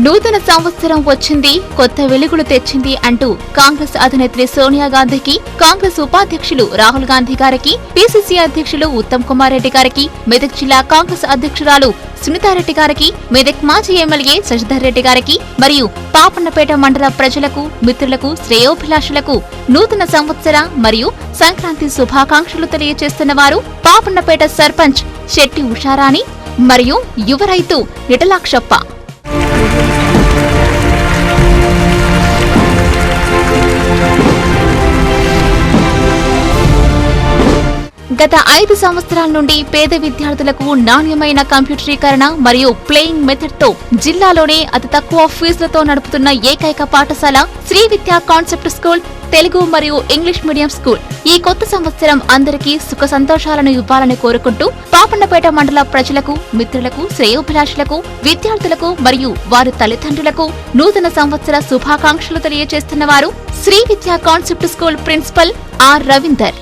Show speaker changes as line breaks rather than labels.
నూతన సంవత్సరం వచ్చింది, కొత్త వెలుగులు తెచ్చింది అంటూ కాంగ్రెస్ అధినేత్రి సోనియా గాంధీకి, కాంగ్రెస్ ఉపాధ్యక్షులు రాహుల్ గాంధీ గారికి, పీసీసీ అధ్యక్షులు ఉత్తమ్ కుమార్ రెడ్డి గారికి, మెదక్ జిల్లా కాంగ్రెస్ అధ్యక్షురాలు సునీతారెడ్డి గారికి, మెదక్ మాజీ ఎమ్మెల్యే శశిధర్ రెడ్డి గారికి మరియు పాపన్నపేట మండల ప్రజలకు, మిత్రులకు, శ్రేయోభిలాషులకు నూతన సంవత్సర మరియు సంక్రాంతి శుభాకాంక్షలు తెలియజేస్తున్న వారు పాపన్నపేట సర్పంచ్ శెట్టి ఉషారాణి మరియు యువ రైతు నిటలాక్షప్ప. గత 5 సంవత్సరాల నుండి పేద విద్యార్థులకు నాణ్యమైన కంప్యూటరీకరణ మరియు ప్లేయింగ్ మెథడ్ తో జిల్లాలోనే అతి తక్కువ ఫీజులతో నడుపుతున్న ఏకైక పాఠశాల శ్రీ విద్యా కాన్సెప్ట్ స్కూల్, తెలుగు మరియు ఇంగ్లీష్ మీడియం స్కూల్. ఈ కొత్త సంవత్సరం అందరికీ సుఖ సంతోషాలను ఇవ్వాలని కోరుకుంటూ పాపన్నపేట మండల ప్రజలకు, మిత్రులకు, శ్రేయోభిలాషులకు, విద్యార్థులకు మరియు వారి తల్లిదండ్రులకు నూతన సంవత్సర శుభాకాంక్షలు తెలియజేస్తున్న వారు Shri Vidya concept school principal R Ravinder.